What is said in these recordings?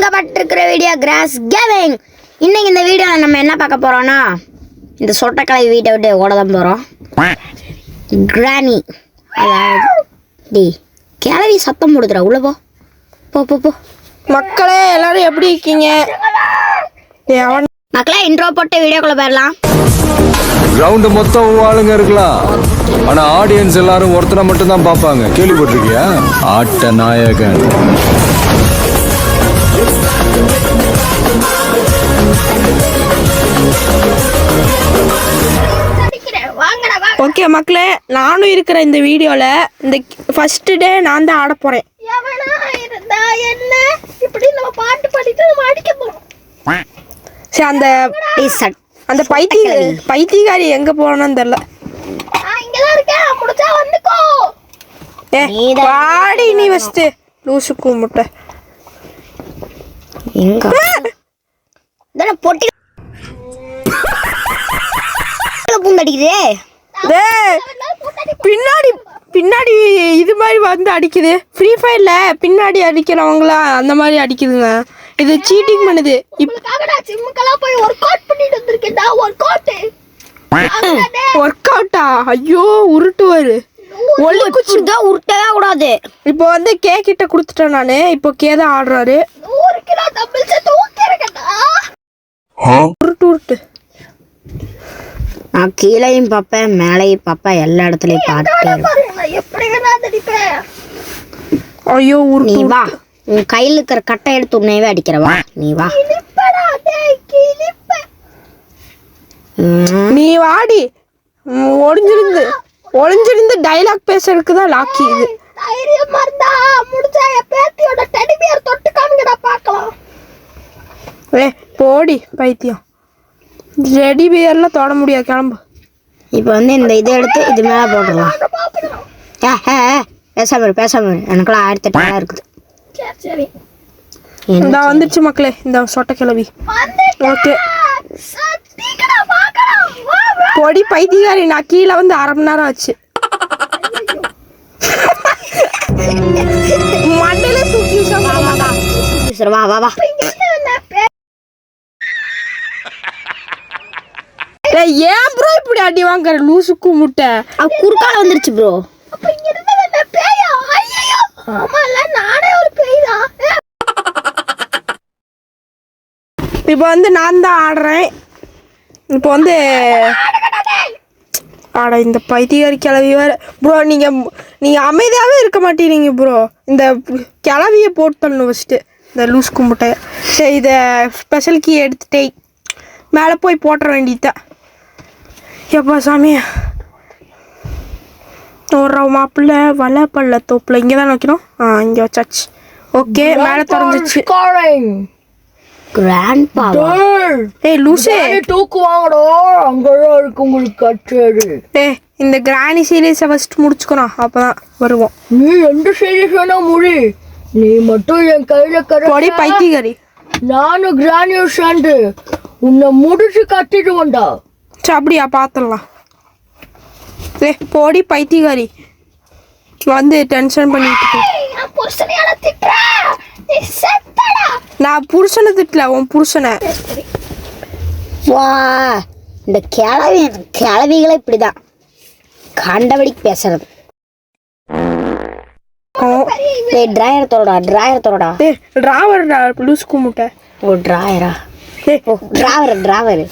கொடுக்கப்பட்டிருக்கிற video cross gaming. இன்னைக்கு இந்த வீடியோவில் நம்ம என்ன பார்க்க போகிறோன்னா, இந்த சொட்டக்கலை வீட்டை விட்டு ஓட தான் போகிறோம். கிராணி, அதாவது கிளவி சத்தம் போடுதுடா, உள்ள போ போ போ போ. மக்களே எல்லாரும் எப்படி இருக்கீங்க? மக்களே இன்ட்ரோ போட்டு வீடியோக்குள்ளே போயிடலாம். கிரவுண்டு மொத்தம் ஆளுங்க இருக்கலாம், ஆனா ஆடியன்ஸ் எல்லாரும் ஒருத்தரை மட்டும் தான் பார்ப்பாங்க. கேள்விப்பட்டிருக்கியா? ஆட்ட நாயகன். ஓகே மக்களே, நானும் இருக்கிற இந்த வீடியோல இந்த ஃபர்ஸ்ட் டே நான் தான் ஆட போறேன். சரி, அந்த பைத்தியக்காரி எங்க போனான்னு தெரியல. வாடி நீ ஃபர்ஸ்ட் லூசுக்கு முட்டை பொட்டி பூந்தடிக்குது. பின்னாடி பின்னாடி இது மாதிரி வந்து அடிக்குது. ஃப்ரீ ஃபயர்ல பின்னாடி அடிக்கிறவங்களா அந்த மாதிரி அடிக்குதுங்க. இது சீட்டிங் பண்ணுது. ஒர்க் அவுட்டா? ஐயோ, உருட்டுவாரு. ஒளி குச்சி தான் உருட்டவே கூடாது. இப்போ வந்து கே கிட்ட கொடுத்துட்டேன் நானு. இப்போ கே தான் ஆடுறாரு. உருட்டு உருட்டு. நான் கீழையும் பார்ப்பேன், மேலையும் பார்ப்பேன், எல்லா இடத்துலயும் பார்த்துட்டேன். ஐயோ, நீ வா, உன் கையில் இருக்கிற கட்டை எடுத்து உன்னையவே அடிக்கிறவா. நீ வா, நீ வாடி. ஒளிஞ்சிருந்து டைலாக் பேசுறதுக்கு தான் லாக்கி இது. போடி பைத்தியம். ரெடி பியர்லாம் தொட முடியாது, கிளம்பு. இப்போ வந்து இந்த இதை எடுத்து இது மேலே போட்டுடலாம். பேசாம எனக்குலாம் 1008 இருக்குது. இந்த வந்துருச்சு மக்களே, இந்த சொட்ட கிளவி. ஓகே பொடி பைத்தியக்காரி. நான் கீழே வந்து அரை மணி நேரம் ஆச்சு. மண்டையில தூக்கி வா வா வா. ஏன் ப்ரோ இப்படி அடி வாங்குற லூசுக்கு முட்டை? குறுக்கால வந்துருச்சு ப்ரோ. இப்போ வந்து நான் தான் ஆடுறேன். இப்போ வந்து இந்த பைத்தியக்காரி கிளவி வேற ப்ரோ. நீங்கள் அமைதியாகவே இருக்க மாட்டேறீங்க ப்ரோ. இந்த கிளவியை போட்டணும் ஃபஸ்ட்டு, இந்த லூஸ் கும்பிட்டை. சரி, இதை ஸ்பெஷல் கீ எடுத்துட்டே மேலே போய் போட்டுற வேண்டியதுதான். எப்பா சாமி, ஒரு மாப்பிள்ள வலை பல்ல தோப்பில் இங்கே தான் வைக்கணும். இங்கே வச்சாச்சு. ஓகே, மேலே திறந்துச்சு. இந்த கிராணி சீரியஸை ஃபர்ஸ்ட் முடிச்சுக்கணும், அப்பதான் வருவோம். நீ எந்த சீரியஸ் வேணா முடி, நீ மட்டும் என் கையில பொடி பைத்தியக்காரி. நானும் கிரானியும் சேர்ந்து உன்னை முடிச்சு கட்டிடுவோண்டா. அப்படியா, பார்த்துடலாம். போடி பைத்தியக்காரி வந்து டென்ஷன் பண்ணிட்டு. நான் புருஷனை திட்டல, உன் புருஷனை. வா, இந்த கிளவிகளை இப்படிதான் கண்டபடிக்கு பேசுறது. டிராயர் தோடா. டிராவர் லூஸ் கும்பிட்ட. ஓ டிராயரா? டிராவர்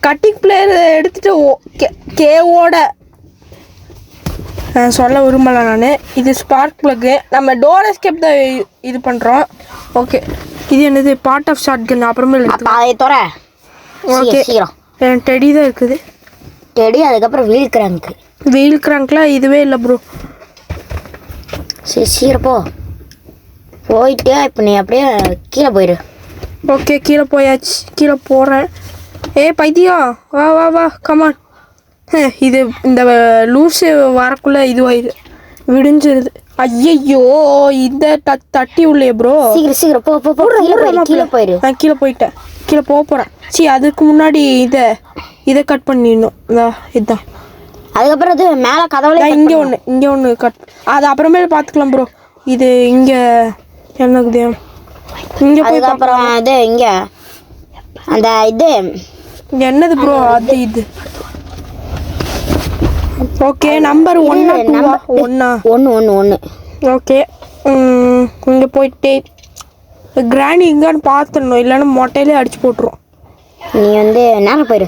கட்டிங் பிளேயர் எடுத்துட்டு கேவோட சொல்ல விரும்பல நான். இது ஸ்பார்க் பிளக்கு. நம்ம டோர் எஸ்கேப் தான் இது பண்ணுறோம். ஓகே, இது என்னது? Part of shotgun. அப்புறமே ஓகே, என் டெடி தான் இருக்குது. டெடி, அதுக்கப்புறம் வீல் கிராங்க்லாம் இதுவே இல்லை ப்ரோ. சரி, சீரப்போ போயிட்டு இப்போ நீ அப்படியே கீழே போயிடு. ஓகே, கீழே போயாச்சு. கீழே போகிறேன். பைத்தியம், வா வா வா, கமான். இது இந்த லூஸு வரக்குள்ள இதுவாயிடு, விடிஞ்சிருது. ஐயோ, இந்த தட்டி உள்ளே ப்ரோ. சீக்கிரம் போ போ போ. கீழே போயிடு. நான் கீழே போயிட்டேன். கீழே போகிறேன். சரி, அதுக்கு முன்னாடி இதை கட் பண்ணிடணும். இதுதான். அதுக்கப்புறம் அது மேலே கதவுல இங்கே ஒன்று கட். அது அப்புறமேல பார்த்துக்கலாம் ப்ரோ. இது இங்கே என்னக்குது? இங்க போய் அதுக்கப்புறம் இது இங்க அந்த இது என்னது ப்ரோ அது இது ஓகே நம்பர் 1 ஒன்னா ஒன்று ஓகே இங்க போயிட்டு கிராணி எங்கன்னு பார்த்துடணும் இல்லைன்னா மொட்டையிலே அடிச்சு போட்டுரும். நீ வந்து நேரம் போயிரு.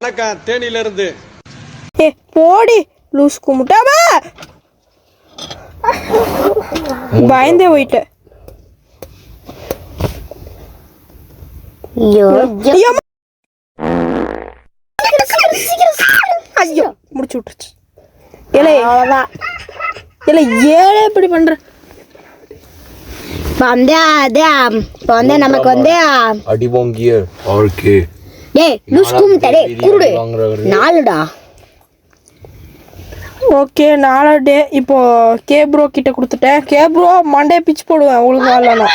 வணக்கம் தேனியில இருந்து. போடி லூஸ் கும்பிட்டாம பயந்தே போயிட்ட. ஐயோ ஐயோ முடிச்சு விட்டுருச்சு. ஏலே அவ்வளோதான். ஏலே ஏழே இப்படி பண்ற. இப்போ வந்து நமக்கு வந்து அடிவோங்கிய வாழ்க்கை. டேய் லூஸ் கும்பிட்டே குருடு 4டா. ஓகே 4 டே இப்போ கே ப்ரோ கிட்ட கொடுத்துட்டேன். கே ப்ரோ மண்டே பிச்சு போடுவேன் உங்களுக்கு வரலனா.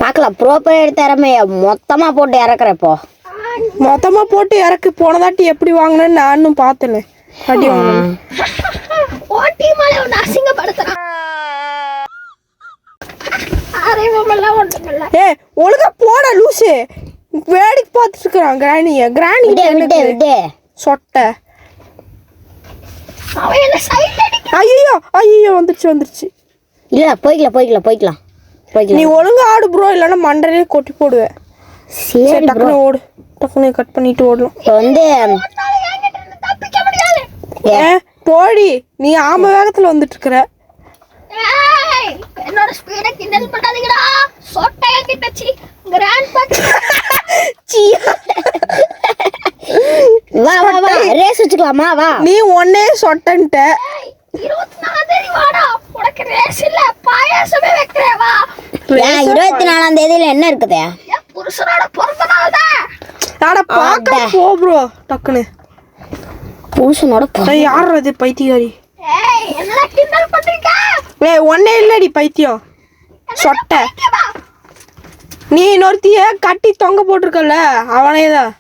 பார்க்கலாம் ப்ரோப்பர் திறமைய மொத்தமா போட்டு இறக்குறப்போ. மொத்தமா போட்டு இறக்கு. போனதாட்டி எப்படி வாங்கினேன்னு நானும் பார்த்தேன். அடி வாங்கினேன். ஒழுங்கா போட லூசு. வேடிக்கை பார்த்துட்டு இருக்கிறான் கிராணிய. கிராணி சொட்டை. ஐயோ ஐயோ வந்துருச்சு. இல்ல போய்க்கலாம். நீ ஒழுங்கா ஆடு ப்ரோ இல்லைன்னா மண்டலே கொட்டி போடுவேன். சரி டக்குனு ஓடு. டக்குனு கட் பண்ணிட்டு ஓடலாம். இப்போ வந்து போடி நீ ஆம வேகத்துல வந்துட்டு இருக்கிற. என்னோட ஸ்பீட கிண்டல் பண்ணாதீங்கடா. சொட்டைய கிட்டச்சி கிராண்ட் வா ரேஸ் வச்சுக்கலாமா? வா நீ ஒன்னே சொட்டன்ட்ட. 24ஆம் தேதி வாடா. உனக்கு ரேஸ் இல்ல பாயாசமே வைக்கிறேன் வா. 24ஆம் தேதியில என்ன இருக்குது? என் புருஷனோட பிறந்த நாள் தான். அட பாக்க போ ப்ரோ டக்குனு. புருஷனோட யார் அது பைத்தியக்காரி? என்னடா கிண்டல் பண்றீங்க? ஒன்னே இல்லடி பைத்தியம் சொட்டை. நீ இன்னொருத்திய கட்டி தொங்க போட்டிருக்கல அவனேதான்.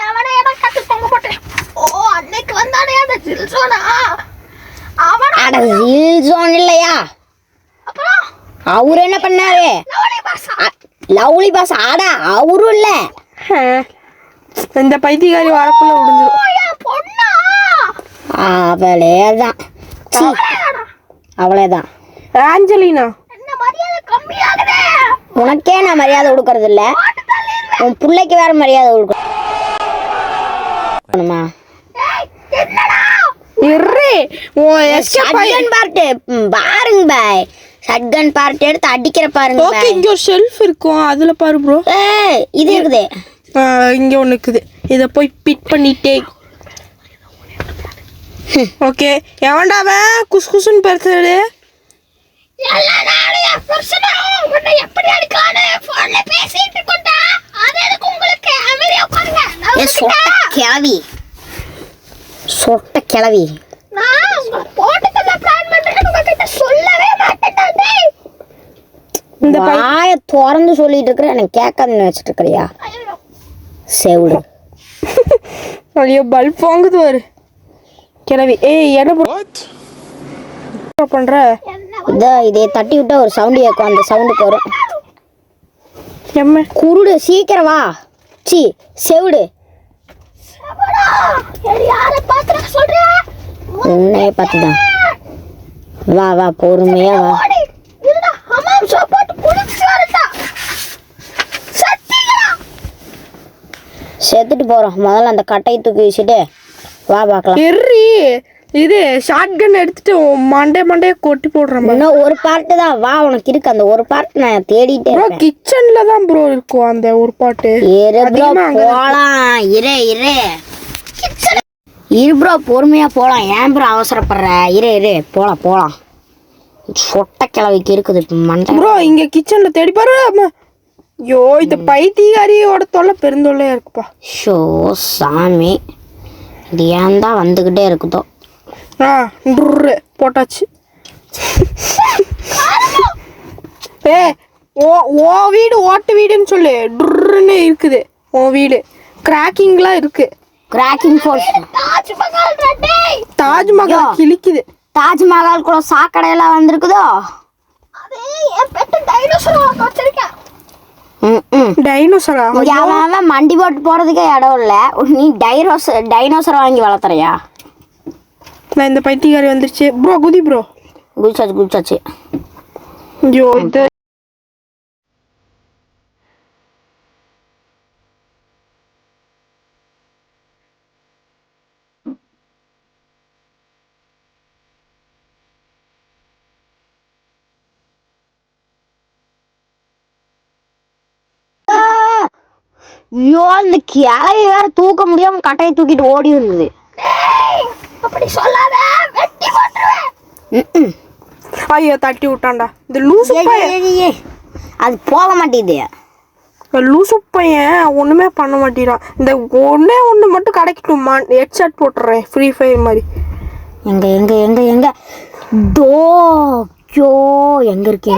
அவனே தான் கட்டி தொங்க போட்டேன். ஓ அன்னைக்கு வந்தானே அந்த ஜில்சோனா. அவன் அட ஜில்சோன் இல்லையா? அப்புறம் அவரு என்ன பண்ணாரு? Lovely pass. ஆடா அவரும் இல்ல. இந்த பைத்தியக்காரி வரக்குள்ள விடுஞ்சிரும். பொண்ணா அவளேதான் ஆஞ்சலினா. என்ன மரியாதை கம்மியாகுதே. உனக்கே நான் மரியாதை கொடுக்கறது இல்ல. உன் பிள்ளைக்கு வேற மரியாதை கொடுக்கணுமா? பாருங்க பாய். ஷட்கன் பார்ட் எடுத்து அடிக்கிற பாருங்க. ஓகே இங்க ஒரு ஷெல்ஃப் இருக்கும் அதுல பாரு ப்ரோ. இது இருக்குது. இங்க ஒண்ணு இருக்குது. இத போய் பிட் பண்ணிட்டே. ஓகே எவன்டாவ குஸ் குஸ்னு பேசுறது? எல்லா நாளைய புருஷனா உன்னை எப்படி அடிக்கானே போன்ல பேசிட்டு இருக்கோம்டா. அது எதுக்கு உங்களுக்கு? அமைதியா உட்காருங்க. சொட்ட கிளவி. நான் போட்டுக்கல பிளான் பண்றேன்னு உங்ககிட்ட சொல்லவே மாட்டேன்டா டேய். இந்த வாய திறந்து சொல்லிட்டு இருக்கற எனக்கு கேட்காதுன்னு வச்சிட்டு இருக்கறியா? செவுடு. ஐயோ பல்ப் வாங்குது பாரு கிளவி. என்ன பண்ற? இதே தட்டி விட்டா ஒரு சவுண்ட் கேட்கும். அந்த சவுண்டுக்கு வரும். எம்ம குருடு சீக்கிரம் வா. சி செவுடு. சபடா ஏடி யாரை பாத்துற சொல்ற? உன்னையே பார்த்துதான். வா பொறுமையா வா. இல்லடா ஹமாம் சோப் குளிச்சு வரடா. சத்தியா செத்துட்டு போறோம். முதல்ல அந்த கட்டையை தூக்கி வீசிட்டு வா பார்க்கலாம். எர்ரி இது ஷாட்கன் எடுத்துட்டு மண்டைய கொட்டி போடுறேன். இன்னும் ஒரு பார்ட்டு தான். வா உனக்கு இருக்கு அந்த ஒரு பார்ட். நான் தேடிட்டே ப்ரோ இருக்கேன். கிச்சன்ல தான் ப்ரோ இருக்கும் அந்த ஒரு பாட்டு. போலாம். இரு ப்ரோ பொறுமையா போலாம். ஏன் ப்ரோ அவசரப்படுற? இரு போலாம். சொட்ட கிளவிக்கு இருக்குது மண்டை. ப்ரோ இங்க கிச்சன்ல தேடி பாரு. ஐயோ இந்த பைத்தியக்காரியோட தொல்லை பெருந்தொல்லையா இருக்குப்பா. ஷோ சாமி இது ஏன் தான் வந்துகிட்டே இருக்குதோ. போட்டாச்சு. ஓ வீடு ஓட்டு வீடுன்னு சொல்லு. டுர்ன்னு இருக்குது ஓ வீடு. கிராக்கிங்லாம் இருக்கு. Cracking force. தாஜ்மஹால் டேய். தாஜ்மஹால் கிழிக்குது. தாஜ்மஹால் கூட சாக்கடையெல்லாம் வந்திருக்குதோ. அது என் பெட்டு டைனோசர் வளர்க்க வச்சிருக்கேன். டைனோசரா? அவன் மண்டி போட்டு போறதுக்கே இடம் இல்ல, நீ டைனோசர் வாங்கி வளர்த்துறியா? நான் இந்த பைத்தியக்காரி வந்துருச்சு ப்ரோ. குதி ப்ரோ. குதிச்சாச்சு. ஐயோ இது ஐயோ, இந்த கிளவி வேற தூக்க முடியாம கட்டையை தூக்கிட்டு ஓடி வந்தது. அப்படி சொல்லாத, வெட்டி போட்டுருவேன். ஐயோ தட்டி விட்டான்டா இந்த லூசு பையன். அது போக மாட்டேங்குது. லூசு பையன் ஒண்ணுமே பண்ண மாட்டேறான். இந்த ஒண்ணு மட்டும் கிடைக்கட்டுமா? ஹெட்செட் போட்டுறேன் ஃப்ரீ ஃபயர் மாதிரி. எங்க எங்க எங்க எங்க தோ யோ எங்க இருக்கு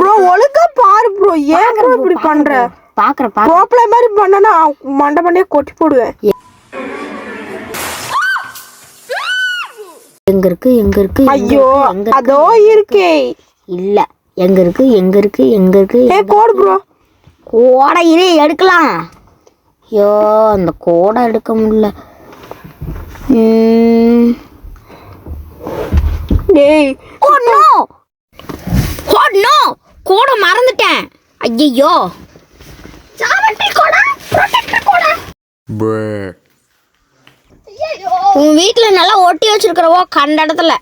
ப்ரோ ஒழுங்கா பாரு ப்ரோ. ஏன் ப்ரோ இப்படி பண்ற? பாக்குற ப்ரோப்ளே மாதிரி பண்ணனா மண்டே கொட்டி போடுவேன். எங்க இருக்கு ஐயோ அதோ இருக்கே. இல்ல எங்க இருக்கு ஏ கோடு ப்ரோ. கோடை இரு எடுக்கலாம். ஐயோ அந்த கோடை எடுக்க முடியல. டேய் ஓ நோ கோடை மறந்துட்டேன். ஐயோ ஜாமெட்ரி கோடா, ப்ரொடெக்டர் கோடா. உன் வீட்டுல நல்லா ஒட்டி வச்சிருக்கிறவோ கண்ட இடத்துல.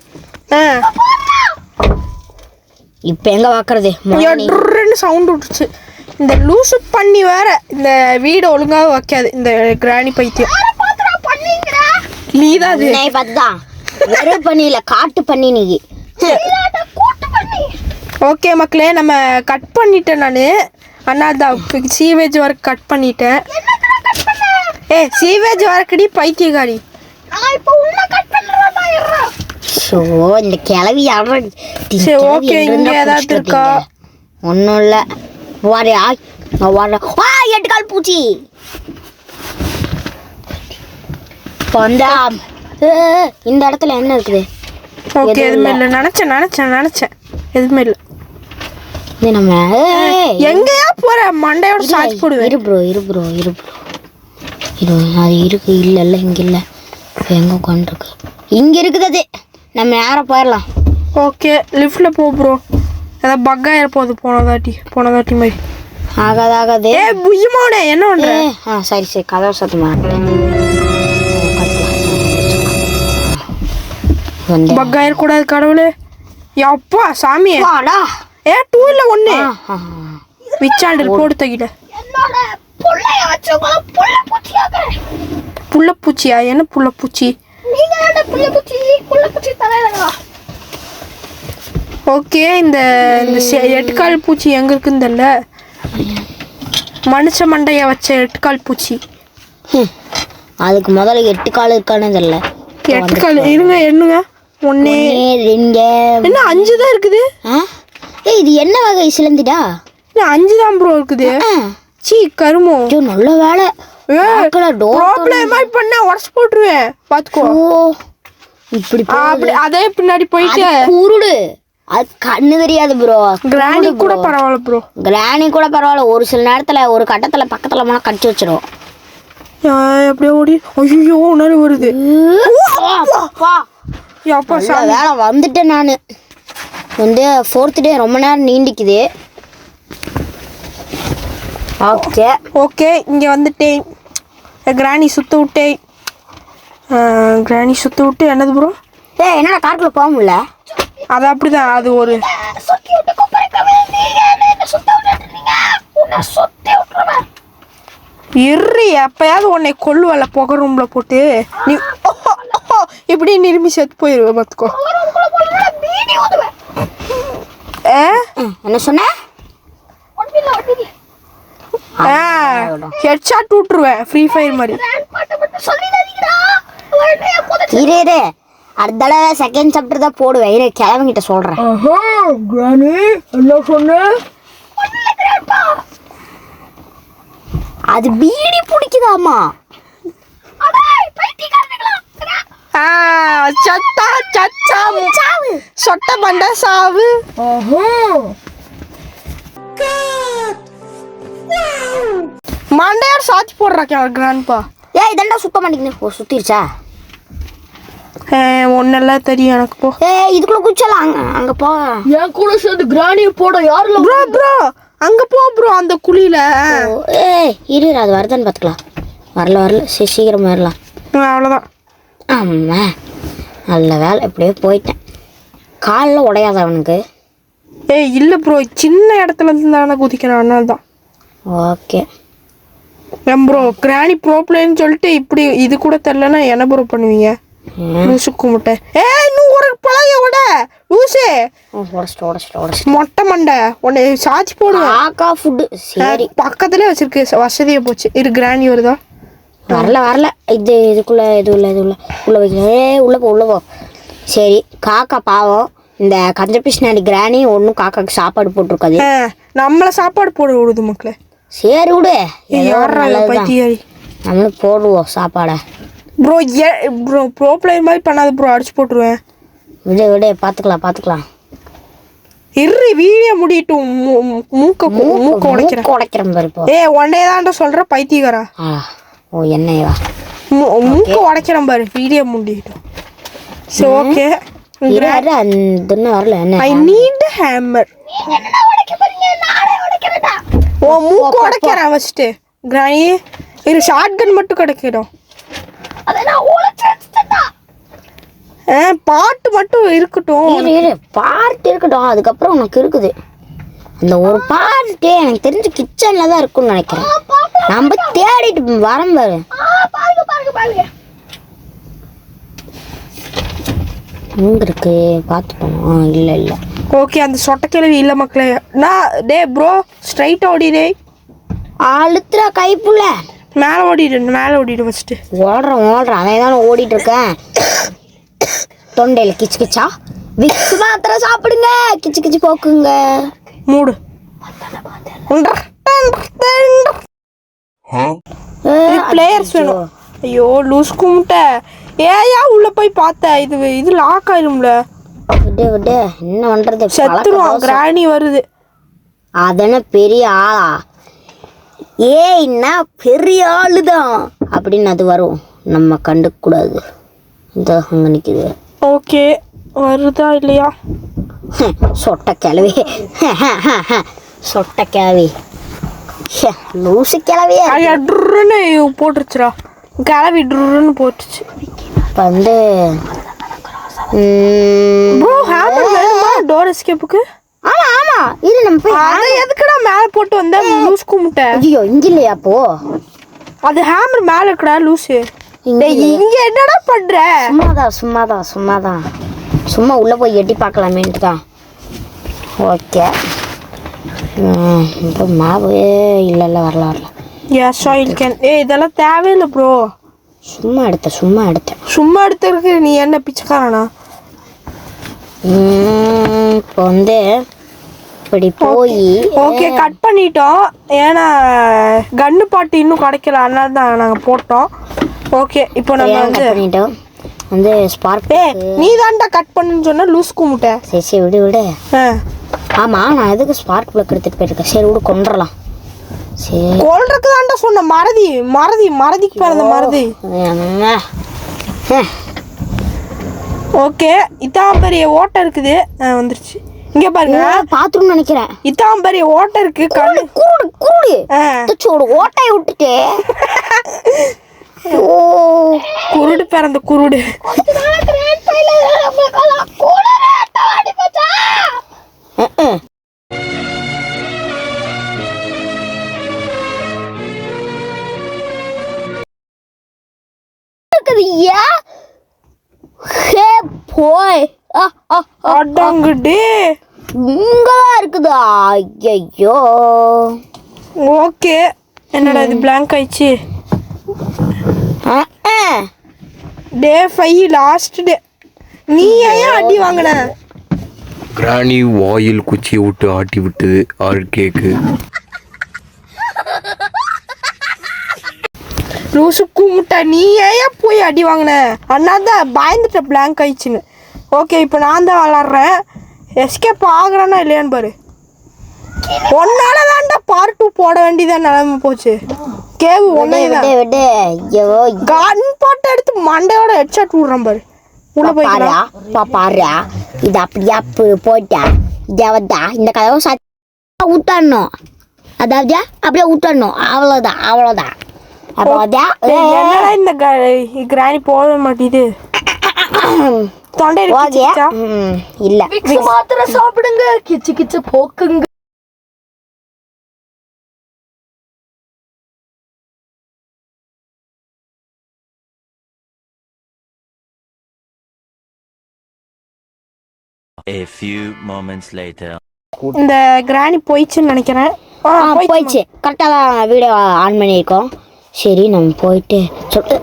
இப்ப எங்க பாக்குறது? சவுண்ட் விட்டுச்சு. இந்த லூசு பண்ணி வேற இந்த வீடு ஒழுங்காக வைக்காது இந்த கிராணி பைத்தியம். நீதான் அது. பார்த்துதான் வெறும் பண்ணி இல்ல, காட்டு பண்ணி நீ. ஓகே மக்களே, நம்ம கட் பண்ணிட்டேன் நான். அண்ணா சீவேஜ் வர கட் பண்ணிட்டேன். சீவேஜ் வரக்கடி பைத்தியக்காரி. இந்த கிளவி ஓகே இங்க ஏதாவது இருக்கா? ஒன்றும் இல்லை. எட்டுக்கால் பூச்சி இந்த இடத்துல என்ன இருக்குது? ஓகே எதுவுமே இல்லை. நினைச்சேன் எதுவுமே இல்லை. நம்ம எங்கயா போற? மண்டையோட சாய்ச்சி போடுவேன். இரு ப்ரோ அது இருக்கு. இல்ல இங்க இல்ல. எங்க உட்காந்துருக்கு? இங்க இருக்குது அது. நம்ம நேரம் போயிடலாம். ஓகே லிஃப்ட்ல போ ப்ரோ. ஏதாவது பக்கா இருப்போது போனதாட்டி மாதிரி ஆகாது. ஏ புய்யமானே என்ன பண்ற? சரி கதவை சத்தமா பக்கா இருக்கக்கூடாது கடவுளே. அப்பா சாமியே. ஏ டூல ஒண்ணு விச்சாண்டு போட்டு தகிட. என்னோட புள்ளைய வச்சவங்கள புள்ள பூச்சியா? என்ன புள்ள பூச்சி? நீங்க என்ன புள்ள பூச்சி தலையிலங்களா? ஓகே இந்த எட்டுக்கால் பூச்சி எங்க இருக்குன்னு தெரியல. மனுஷ மண்டைய வச்ச எட்டுக்கால் பூச்சி. அதுக்கு முதல்ல 8 கால் இருக்கானே தெரியல. 8 கால் இருங்க. என்னங்க 1 2 என்ன 5 தான் இருக்குது? இது என்ன வகை சிலந்திடா? 5 தான் ப்ரோ இருக்குது. சீ கருமோ. நல்ல வேலை. ப்ராப்ளம் மாதிரி பண்ணா உடச்சு போட்டுருவேன் பாத்துக்கோ. இப்படி அதே பின்னாடி போயிட்டு குருடு. அது கண்ணு தெரியாது ப்ரோ. கிராணி கூட பரவாயில்ல ப்ரோ. கிராணி கூட பரவாயில்ல. ஒரு சில நேரத்துல ஒரு கட்டத்துல பக்கத்துல போனா கடிச்சு வச்சிடும். அப்படியே ஓடி. ஐயோ உணர்வு வருது. வேலை வந்துட்டேன் நானு. 4th டே ரொம்ப நேரம் நீண்டிக்குது. ஓகே இங்கே வந்துட்டேன். கிராணி சுத்த விட்டேன். என்னது ப்ரோ? என்னடா காட்டுல போக முடியல? அது அப்படிதான். அது ஒரு எப்பயாவது உன்னை கொல்லுவல புகை ரூம்ல போட்டு நீ இப்படி நிரும்பி செத்து போயிருவேன் பார்த்துக்கோ. என்ன சொன்ன? ஹெட்ஷாட் விட்டுருவேன் ஃப்ரீ ஃபயர் மாதிரி. இரு அடுத்த தடவை செகண்ட் சாப்டர் தான் போடுவேன். இரு கிளம்பிக்கிட்ட சொல்றேன். கிரானி என்ன சொன்ன? அது பீடி பிடிக்குதாமா? சத்தா சச்சா சொட்ட மண்டை சாவு. மண்டையார் சாச்சி போடுறாக்கா கிராண்ட்பா. ஏய் இதெண்டா சுத்த மாட்டேங்குது. சுத்திருச்சா? ஒன்னெல்லாம் தெரியும் எனக்கு போ. இதுக்குள்ள குச்சலாம். அங்க போ. என் கூட சேர்ந்து கிராணியை போட யாருல ப்ரோ ப்ரோ அங்க போ ப்ரோ அந்த குழியில. இரு அது வருதான்னு பார்த்துக்கலாம். வரல சீக்கிரம் வரலாம். அவ்வளோதான். ஆமா நல்ல வேலை எப்படியோ போயிட்டேன். காலில் உடையாத அவனுக்கு. இல்லை ப்ரோ சின்ன இடத்துல இருந்து தானே குதிக்கிறான் அதனால தான். ஓகே ப்ரோ கிராணி ப்ரோ பிளேன்னு சொல்லிட்டு இப்படி இது கூட தெரிலன்னா என்ன ப்ரோ பண்ணுவீங்க? லூசு கும்பிட்ட. இன்னும் ஒரு பழைய விட லூசு மொட்டை மண்டை உன்னை சாச்சி போடுவேன். காக்கா ஃபுட்டு சரி பக்கத்துலேயே வச்சிருக்கு வசதியை போச்சு. இரு கிராணி வருதா? வரல இதுக்குள்ள உள்ள வைக்கிறேன். உள்ள போ. சரி காக்கா பாவம். இந்த கஞ்ச பிஸ்னாடி கிராணி ஒன்றும் காக்காக்கு சாப்பாடு போட்டிருக்காது. நம்மளை சாப்பாடு போட விடுது மக்களே. சரி விடு பைத்தியாரி நம்மளும் போடுவோம் சாப்பாடை. ப்ரோ ப்ரோ ப்ரோ பிளேயர் மாதிரி பண்ணாத ப்ரோ அடிச்சு போட்டுருவேன். விடு பார்த்துக்கலாம். இரு வீடியோ முடியட்டும். மூக்க உடைக்கிறேன் பாரு இப்போ. ஒன்னே தான்டா சொல்ற பைத்தியக்காரா. ஓ என்னையா மூக்க உடைக்கிறேன் பாரு வீடியோ முடியட்டும். சரி ஓகே. வரல என்ன? I need hammer. ஓ மூக்க உடைக்கிறேன் ஃபர்ஸ்ட். கிராணி இரு ஷாட்கன் மட்டும் கிடைக்கிறோம். பாட்டு மட்டும் இருக்கட்டும். பாட்டு இருக்கட்டும். அதுக்கப்புறம் உனக்கு இருக்குது அந்த ஒரு பாட்டு. எனக்கு தெரிஞ்சு கிச்சன்ல தான் இருக்கும்னு நினைக்கிறேன். நம்ம தேடிட்டு வரோம் பாரு. எங்க இருக்கு பார்த்துக்கணும். இல்லை ஓகே அந்த சொட்ட கிழவி இல்லை மக்களே. டே ப்ரோ ஸ்ட்ரைட் ஓடிடே. அழுத்துற கைப்புள்ள மேலே ஓடிடு ஃபஸ்ட்டு. ஓடுறேன் அதே தானே ஓடிட்டு இருக்கேன். தொண்டையில் கிச்சா விக்ஸ் மாத்திரை சாப்பிடுங்க. கிச்சு போக்குங்க. மூடு. பிளேயர்ஸ் வேணும். ஐயோ லூஸ் கும்பிட்ட. ஏயா உள்ள போய் பார்த்த இது லாக் ஆயிரும்ல. விடு என்ன பண்றது? செத்துருவான். கிராணி வருது. அதன பெரிய ஆளா? நான் பெரிய ஆளுதான் அப்படின்னு அது வரும். நம்ம கண்டுக்க கூடாது. இந்த அங்க நிக்குது. ஓகே வருதா இல்லையா? சொட்ட கிளவி லூசு கிளவியே ட்ருன்னு போட்டுருச்சுடா. கிளவி ட்ருன்னு போட்டுச்சு. இப்போ வந்து டோர் எஸ்கேப்புக்கு. ஆமா இது நம்ம போய் அதை எதுக்குடா மேலே போட்டு வந்த லூஸ் கும்பிட்ட? ஐயோ இங்க இல்லையா அப்போ? அது ஹேமர் மேலே இருக்குடா லூசு. இங்க என்னடா பண்ற? சும்மா உள்ள போய் எட்டி பார்க்கலாமேன்ட்டு தான். ஓகே இப்போ மாவு இல்லை வரல. இதெல்லாம் தேவையில்லை ப்ரோ. சும்மா எடுத்துருக்கு. நீ என்ன பிச்சைக்காரனா? இப்போ வந்து இப்படி போய் ஓகே கட் பண்ணிட்டோம். ஏன்னா கன்னு பாட்டு இன்னும் கிடைக்கல அதனால தான் நாங்கள் போட்டோம். ஓகே இப்போ நம்ம வந்து ஸ்பார்க். நீ தான்டா கட் பண்ணுன்னு சொன்ன லூஸ் கும்பிட்ட. சரி விடு. ஆமா நான் எதுக்கு ஸ்பார்க் பிளக் எடுத்துட்டு போயிருக்கேன். சரி விடு கொண்டுறலாம். சரி கொல்றதுக்கு தான்டா சொன்ன. மறதிக்கு பிறந்த மறதி. ஓகே இதான் பெரிய ஓட்டை இருக்குது. வந்துருச்சு. இங்க பாருங்க பாத்ரூம் நினைக்கிறேன். இதான் பெரிய ஓட்டை இருக்கு. குருடு ஓட்டையை விட்டுட்டு குருடு பிறந்த குருடு. இங்கதான் இருக்குதா? ஐயோ ஓகே என்னடா இது பிளாங்க் ஆயிடுச்சு. டே 5 லாஸ்ட் டே. நீ ஏன் அடி வாங்கின? கிராணி வாயில் குச்சியை விட்டு ஆட்டி விட்டது ஆறு கேக்கு. லூசு கும்பிட்ட நீ ஏன் போய் அடி வாங்கின அண்ணா தான் பயந்துட்ட பிளாங்க் ஆயிடுச்சுன்னு. ஓகே இப்போ நான் தான் விளாட்றேன். எஸ்கேப் ஆகுறேன்னா இல்லையான்னு பாரு. ஒன்னால தான்டா பார்ட் 2 போட வேண்டியதான் நிலைமை போச்சு. கேவு ஒன்னே விடு ஐயோ கன் போட்டு எடுத்து மண்டையோட ஹெட்ஷாட் விடுறேன் பாரு. உள்ள போய் பாரு இது அப்படியா போயிட்டா தேவதா இந்த கதவை ஊட்டணும். அதாவது அப்படியே ஊட்டணும். அவ்வளோதான் என்னடா இந்த கிராணி போட மாட்டேது தொண்டை இல்ல மாத்திரை சாப்பிடுங்க, கிச்சு கிச்சு போக்குங்க. A few moments later. இந்த கிராணி போயிடுச்சுன்னு நினைக்கிறேன். போயிடுச்சு. கரெக்டாக தான் வீடியோ ஆன் பண்ணியிருக்கோம். சரி நம்ம போயிட்டு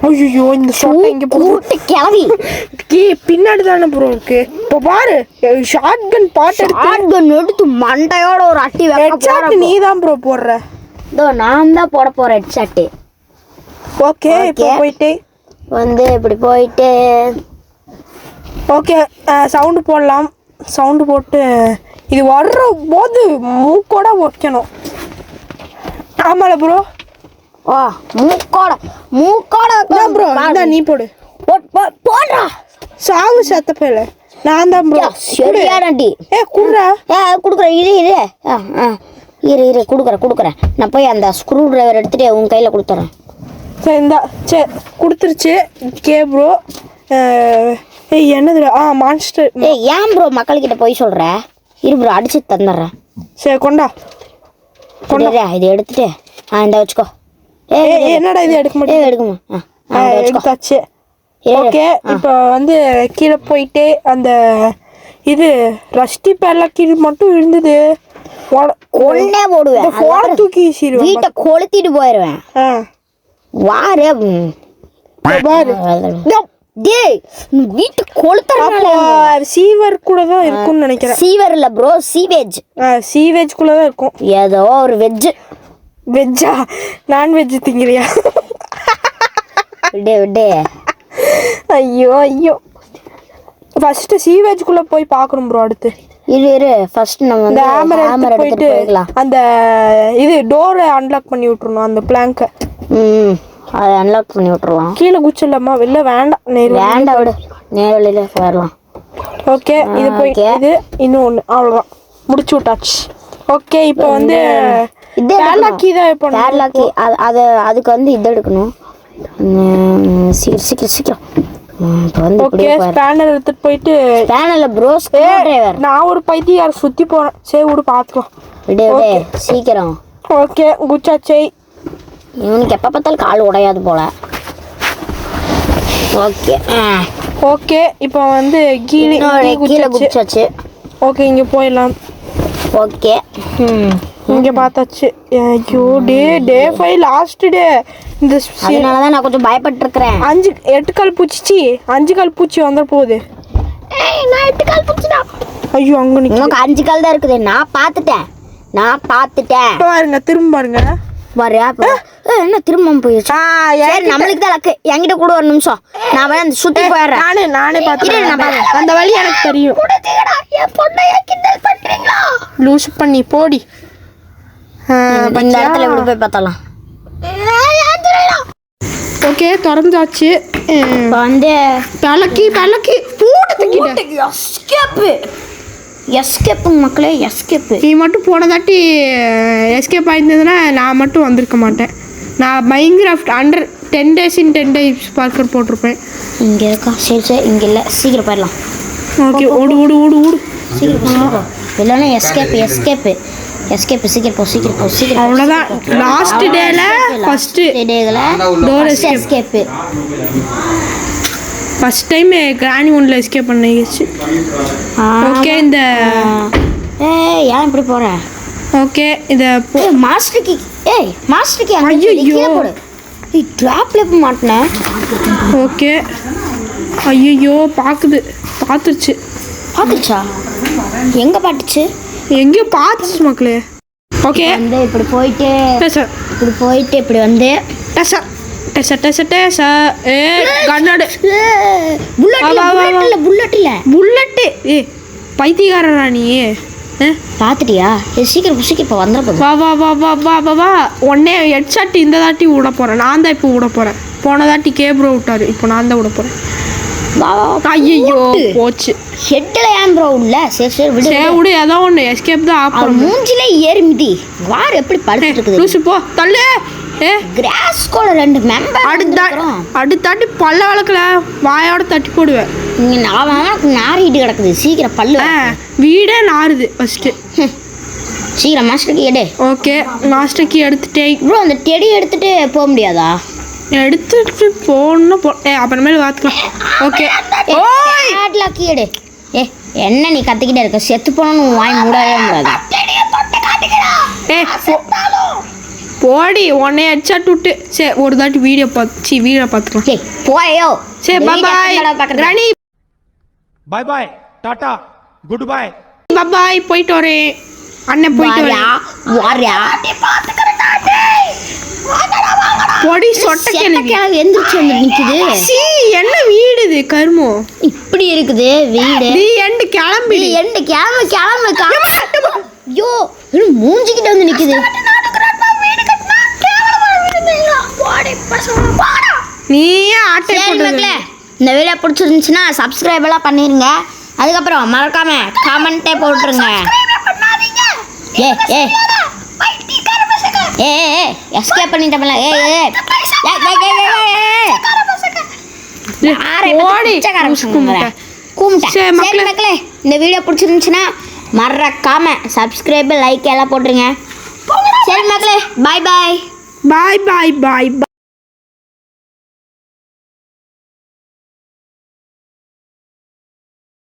ஐயோ இந்த சொட்டை இங்கே கூட்டு கிளவி பின்னாடி தானே ப்ரோ இருக்கு. இப்போ பாரு ஷார்ட் கன் எடுத்து மண்டையோட ஒரு அட்டி ஹெட்ஷாட் நீ தான் ப்ரோ போடுற. இதோ நான் தான் போட போகிறேன் ஹெட்ஷாட்டு. ஓகே இப்போ போயிட்டு வந்து இப்படி போயிட்டு ஓகே சவுண்டு போடலாம். சவுண்டு போட்டு இது வர்ற போது மூக்கோட வைக்கணும். ஆமால ப்ரோ. ஓ மூக்கோட ப்ரோ இதான் நீ போடு. போடுறா சாவு சத்த போயில நான் தான் ப்ரோ. சரியானடி. குடுறா. கொடுக்குறேன் இரு கொடுக்குறேன். நான் போய் அந்த ஸ்க்ரூ டிரைவர் எடுத்துட்டு உன் கையில் கொடுத்துட்றேன். சரி இந்தா சரி கொடுத்துருச்சு. கே ப்ரோ என்னது மான்ஸ்டர். ஏன் ப்ரோ மக்கள்கிட்ட போய் சொல்ற? இரு ப்ரோ அடிச்சு தந்துடுறேன். சரி கொண்டா இதை எடுத்துட்டு இந்த வச்சுக்கோ. என்னடா இது எடுக்க மாட்டேன். எடுத்தாச்சு. ஓகே இப்போ வந்து கீழே போயிட்டு அந்த இது ரஸ்டி பேர்லாக்கீடு மட்டும் இருந்தது. கொண்டே போடுவேன். ஃபோனை தூக்கி வீசிடுவேன். வீட்டை கொளுத்திட்டு போயிடுவேன். வாரு பாரு டேய் வீட்டு கொளுத்துறனால சீவர் கூட தான் இருக்கும்னு நினைக்கிறேன். சீவர் இல்ல ப்ரோ சீவேஜ். சீவேஜ் குள்ள தான் இருக்கும். ஏதோ ஒரு வெஜ்ஜா நான்வெஜ் திங்கிறியா? விடு ஐயோ ஃபர்ஸ்ட் சீவேஜ் குள்ள போய் பார்க்கணும் ப்ரோ. அடுத்து இரு ஃபர்ஸ்ட் நம்ம அந்த ஹேமர் எடுத்து போயிட்டு அந்த இது டோரை அன்லாக் பண்ணி விட்டுறணும். அந்த பிளாங்கை அதை அன்லாக் பண்ணி விட்டுருலாம். கீழே குச்சிடலாமா? வெளில வேண்டாம். வேண்டாம் விடு நேரில் போயிடலாம். ஓகே இது போய் இது இன்னும் ஒன்று அவ்வளோதான் முடிச்சு விட்டாச்சு. ஓகே இப்போ வந்து பேர்லாக்கி தான் இப்போ பேர்லாக்கி அதுக்கு வந்து இது எடுக்கணும். சீக்கிரம் இப்போ வந்து ஓகே ஸ்பேனர் எடுத்துட்டு போயிட்டு ஸ்பேனரில் ப்ரோ ஸ்க்ரூ டிரைவர். நான் ஒரு பைத்தியார் சுற்றி போகிறேன். சரி விடு பார்த்துக்கலாம். விடு சீக்கிரம். ஓகே குச்சாச்சே. இவனுக்கு எப்போ பார்த்தாலும் கால் உடையாது போல. ஓகே இப்போ வந்து கீழே குச்சாச்சு. ஓகே இங்கே போயிடலாம். ஓகே இங்கே பார்த்தாச்சு. ஐயோ டே 5 லாஸ்ட் டே. இந்த அதனால தான் நான் கொஞ்சம் பயப்பட்டுருக்கிறேன். 8 கால் பூச்சி 5 கால் பூச்சி வந்துட போகுது. நான் 8 கால் பூச்சிடா. ஐயோ அங்கே உனக்கு 5 கால் தான் இருக்குது. நான் பார்த்துட்டேன். பாருங்க திரும்ப பாருங்க. என்ன திரும்ப போயிடுச்சு. நம்மளுக்கு தான் லக்கு. என்கிட்ட கூட ஒரு நிமிஷம் நான் வேணா சுத்தி போயிடுறேன். நானே பார்த்துக்கிறேன். அந்த வழி எனக்கு தெரியும். லூஸ் பண்ணி போடி. இந்த இடத்துல இப்படி போய் பார்த்தலாம். ஓகே திறந்தாச்சு. வந்து பலக்கி எஸ்கேப்பு மக்களே எஸ்கேப்பு. நீ மட்டும் போனதாட்டி எஸ்கேப் ஆயிருந்ததுன்னா நான் மட்டும் வந்திருக்க மாட்டேன். நான் Minecraft under 10 days in 10 days Parker போட்டிருப்பேன். இங்கே இருக்கா? சரி இங்கே இல்லை. சீக்கிரம் போயிடலாம். ஓகே ஓடு சீக்கிரம் இல்லைன்னா எஸ்கேப்பு சீக்கிரம் போ. அவ்வளோதான் லாஸ்ட் டேல first door escape. First time கிராணி ஒன்ல எஸ்கேப் பண்ணிடுச்சு. ஓகே இந்த ஏன் இப்படி போற? ஓகே இத மாஸ்டர் கீ அங்க கீழ போடு. டிராப்ல போய் மாட்டனே. ஓகே ஐயோ பார்த்துச்சா? எங்க பாட்டுச்சு? எங்கேயோ பார்த்துச்சு மக்களே. ஓகே வந்து இப்படி போயிட்டு இப்படி வந்து சட்ட ஏ கண்ணாடு புல்லட் இல்ல புல்லட்டு ஏ பைத்தியக்காரரா நீ பாத்துட்டியா சீக்கிரம் இப்போ வந்துட போகுது. வா வா வா வா வா வா வா உடனே ஹெட்ஷாட் இந்த தாட்டி விட போகிறேன். நான் தான் இப்போ விட போகிறேன். போன தாட்டி கேப்ரோ விட்டாரு, இப்போ நான் தான் விட போகிறேன். ஐயோ போச்சு. ஹெட்ல ஏன் ப்ரோ உள்ள சரி விடு ஏதோ ஒன்று எஸ்கேப் தான் ஆப் மூஞ்சிலே ஏறி மிதி வார் எப்படி படுத்துட்டு இருக்குது. லூசு போ தள்ளு. ஏ கிராஸ் கோல 2 மெம்பர் அடுத்தாட்டி பல்ல வளர்க்கல வாயோட தட்டி போடுவேன். அவனுக்கு நாரிட்டு கிடக்குது. சீக்கிரம் பல்லு வீடே நாறுது ஃபர்ஸ்ட்டு. சீக்கிரம் மாஸ்டர் கீ எடு. ஓகே மாஸ்டர் கீ எடுத்துட்டேன். ப்ரோ அந்த டெடி எடுத்துட்டு போக முடியாதா? எடுத்துட்டு போகணும் அப்புறமேல பார்த்துக்கலாம். ஓகே ஓய் கீ எடு. ஏ என்ன நீ கத்திக்கிட்டே இருக்க? செத்து போனோன்னு வாய் மூடவே முடியாது. ஏ போடி உன்னை ஹெட்ஷாட் விட்டு சரி ஒரு தாட்டி வீடியோ பார்த்துக்கலாம். போயோ சரி பாய் ராணி. பாய் பாய் டாடா குட் பாய். பாய் போயிட்டு வரேன் அண்ணன் போயிட்டு வரேன். பொடி சொட்ட கிளவி எந்திரிச்சு வந்து நிக்குது. என்ன வீடு இது கருமோ இப்படி இருக்குது வீடு. நீ எண்டு கிளம்பி கிளம்பு. ஐயோ மூஞ்சிக்கிட்ட வந்து நிக்குது. நீ ஆட்டை போட்டு. இந்த வீடியோ பிடிச்சிருந்துச்சுன்னா சப்ஸ்கிரைப் எல்லாம் பண்ணிருங்க. அதுக்கப்புறம் மறக்காம கமெண்ட்டே போட்டுருங்க. எஸ்கேப் பண்ணிட்டோம்ல. மக்களே இந்த வீடியோ பிடிச்சிருந்துச்சுன்னா மறக்காம சப்ஸ்கிரைப் லைக் எல்லாம் போட்டுருங்க. சரி மக்களே பாய் பாய்.